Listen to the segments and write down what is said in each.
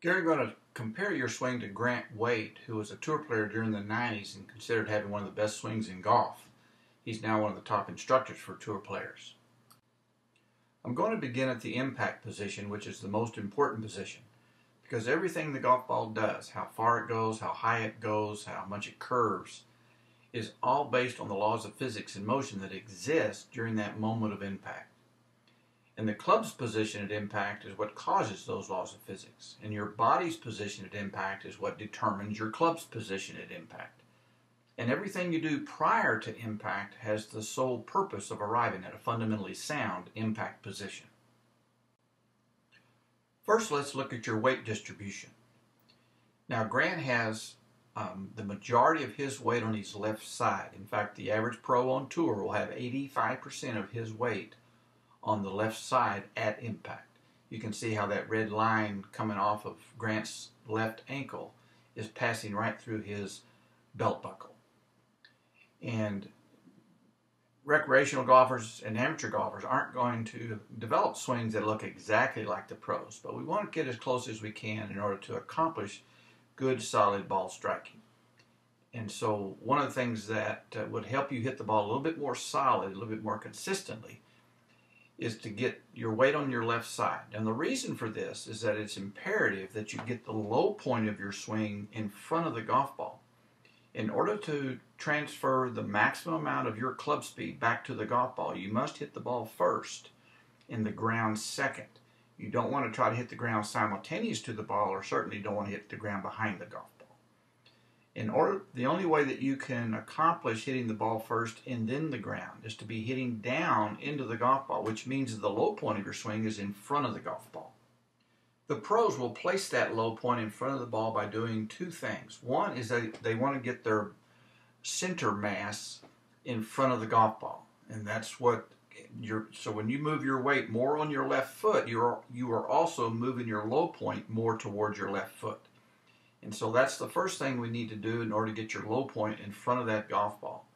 Gary, I'm going to compare your swing to Grant Waite, who was a tour player during the 90s and considered having one of the best swings in golf. He's now one of the top instructors for tour players. I'm going to begin at the impact position, which is the most important position, because everything the golf ball does, how far it goes, how high it goes, how much it curves, is all based on the laws of physics and motion that exist during that moment of impact. And the club's position at impact is what causes those laws of physics. And your body's position at impact is what determines your club's position at impact. And everything you do prior to impact has the sole purpose of arriving at a fundamentally sound impact position. First, let's look at your weight distribution. Now, Grant has the majority of his weight on his left side. In fact, the average pro on tour will have 85% of his weight on the left side at impact. You can see how that red line coming off of Grant's left ankle is passing right through his belt buckle. And recreational golfers and amateur golfers aren't going to develop swings that look exactly like the pros, but we want to get as close as we can in order to accomplish good, solid ball striking. And so one of the things that would help you hit the ball a little bit more solid, a little bit more consistently, is to get your weight on your left side. And the reason for this is that it's imperative that you get the low point of your swing in front of the golf ball. In order to transfer the maximum amount of your club speed back to the golf ball, you must hit the ball first and the ground second. You don't want to try to hit the ground simultaneous to the ball, or certainly don't want to hit the ground behind the golf ball. The only way that you can accomplish hitting the ball first and then the ground is to be hitting down into the golf ball, which means the low point of your swing is in front of the golf ball. The pros will place that low point in front of the ball by doing two things. One is they want to get their center mass in front of the golf ball, and that's what so when you move your weight more on your left foot, you are also moving your low point more towards your left foot. And so that's the first thing we need to do in order to get your low point in front of that golf ball.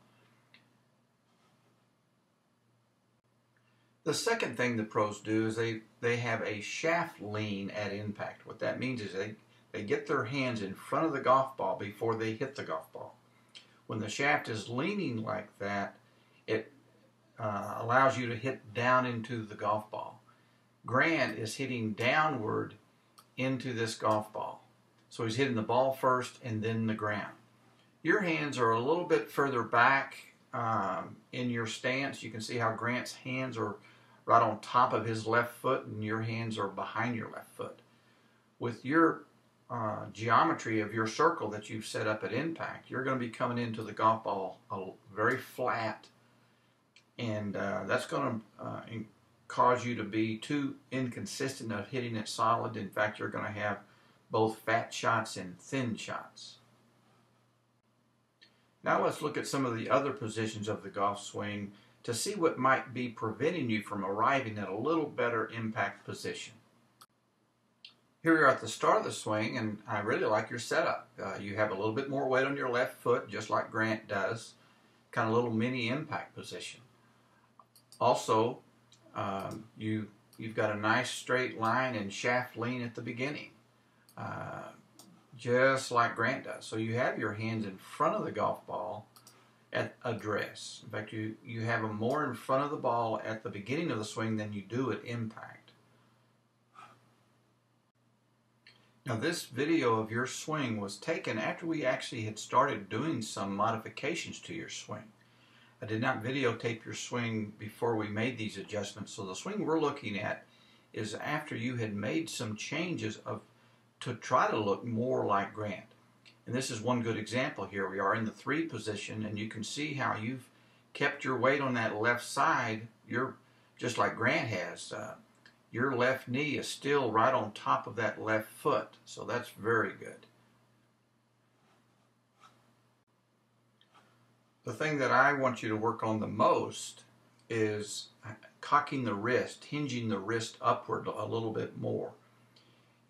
The second thing the pros do is they have a shaft lean at impact. What that means is they get their hands in front of the golf ball before they hit the golf ball. When the shaft is leaning like that, it allows you to hit down into the golf ball. Grant is hitting downward into this golf ball. So he's hitting the ball first and then the ground. Your hands are a little bit further back in your stance. You can see how Grant's hands are right on top of his left foot and your hands are behind your left foot. With your geometry of your circle that you've set up at impact, you're going to be coming into the golf ball very flat, and that's going to cause you to be too inconsistent of hitting it solid. In fact, you're going to have both fat shots and thin shots. Now let's look at some of the other positions of the golf swing to see what might be preventing you from arriving at a little better impact position. Here we are at the start of the swing, and I really like your setup. You have a little bit more weight on your left foot, just like Grant does, kind of a little mini impact position. Also, you've got a nice straight line and shaft lean at the beginning. Just like Grant does. So you have your hands in front of the golf ball at address. In fact, you have them more in front of the ball at the beginning of the swing than you do at impact. Now, this video of your swing was taken after we actually had started doing some modifications to your swing. I did not videotape your swing before we made these adjustments, so the swing we're looking at is after you had made some changes to try to look more like Grant. And this is one good example here. We are in the 3 position, and you can see how you've kept your weight on that left side. You're just like Grant has. Your left knee is still right on top of that left foot, so that's very good. The thing that I want you to work on the most is cocking the wrist, hinging the wrist upward a little bit more.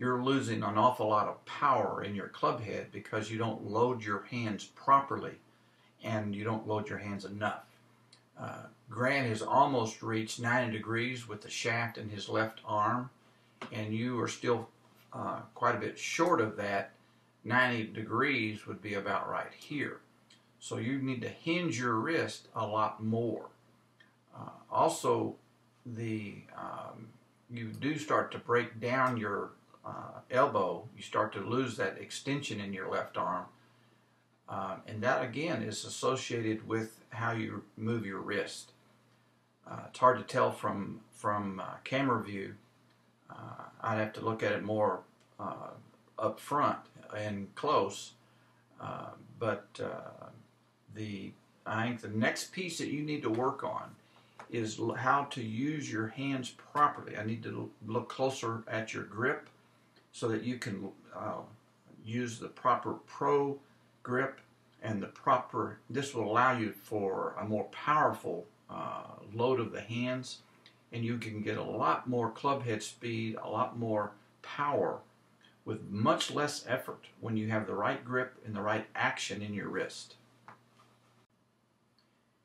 You're losing an awful lot of power in your club head because you don't load your hands properly and you don't load your hands enough. Grant has almost reached 90 degrees with the shaft in his left arm, and you are still quite a bit short of that. 90 degrees would be about right here. So you need to hinge your wrist a lot more. Also, you do start to break down your elbow. You start to lose that extension in your left arm. And that again is associated with how you move your wrist. It's hard to tell from camera view. I'd have to look at it more up front and close. I think the next piece that you need to work on is how to use your hands properly. I need to look closer at your grip so that you can use the proper pro grip and this will allow you for a more powerful load of the hands, and you can get a lot more club head speed, a lot more power with much less effort when you have the right grip and the right action in your wrist.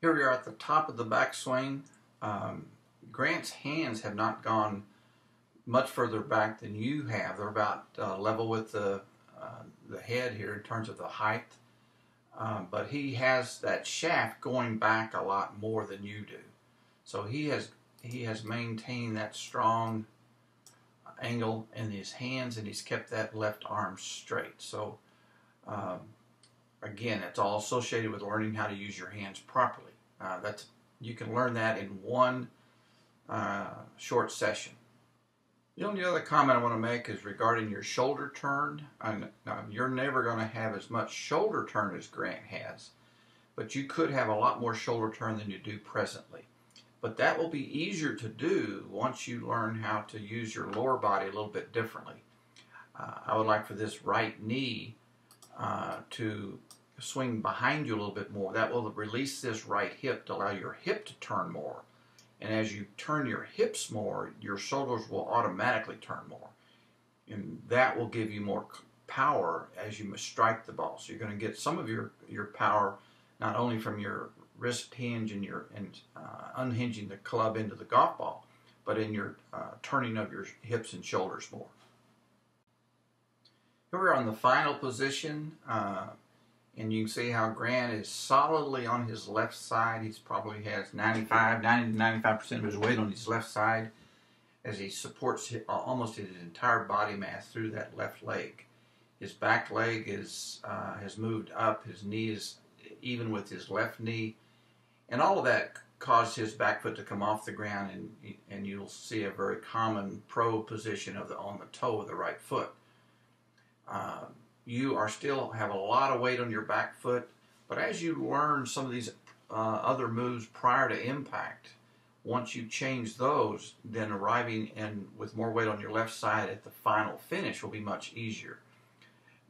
Here we are at the top of the backswing. Grant's hands have not gone much further back than you have. They're about level with the head here in terms of the height. But he has that shaft going back a lot more than you do. So he has maintained that strong angle in his hands, and he's kept that left arm straight. So again, it's all associated with learning how to use your hands properly. You can learn that in one short session. The only other comment I want to make is regarding your shoulder turn. Now, you're never going to have as much shoulder turn as Grant has, but you could have a lot more shoulder turn than you do presently. But that will be easier to do once you learn how to use your lower body a little bit differently. I would like for this right knee to swing behind you a little bit more. That will release this right hip to allow your hip to turn more. And as you turn your hips more, your shoulders will automatically turn more. And that will give you more power as you strike the ball. So you're going to get some of your power not only from your wrist hinge and unhinging the club into the golf ball, but in your turning of your hips and shoulders more. Here we are on the final position. And you can see how Grant is solidly on his left side. He probably has 90 to 95% of his weight on his left side as he supports almost his entire body mass through that left leg. His back leg has moved up. His knee is even with his left knee. And all of that caused his back foot to come off the ground, and you'll see a very common pro position on the toe of the right foot. You still have a lot of weight on your back foot, but as you learn some of these other moves prior to impact, once you change those, then arriving in with more weight on your left side at the final finish will be much easier.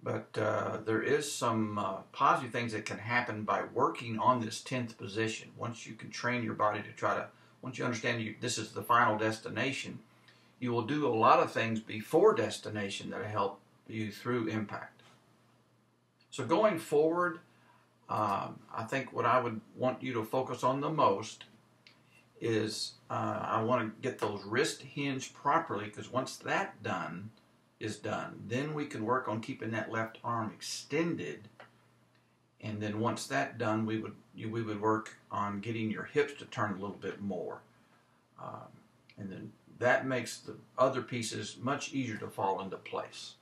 But there is some positive things that can happen by working on this 10th position. Once you can train your body to once you understand this is the final destination, you will do a lot of things before destination that will help you through impact. So going forward, I think what I would want you to focus on the most is I want to get those wrist hinged properly, because once that is done, then we can work on keeping that left arm extended. And then once that's done, we would work on getting your hips to turn a little bit more. And then that makes the other pieces much easier to fall into place.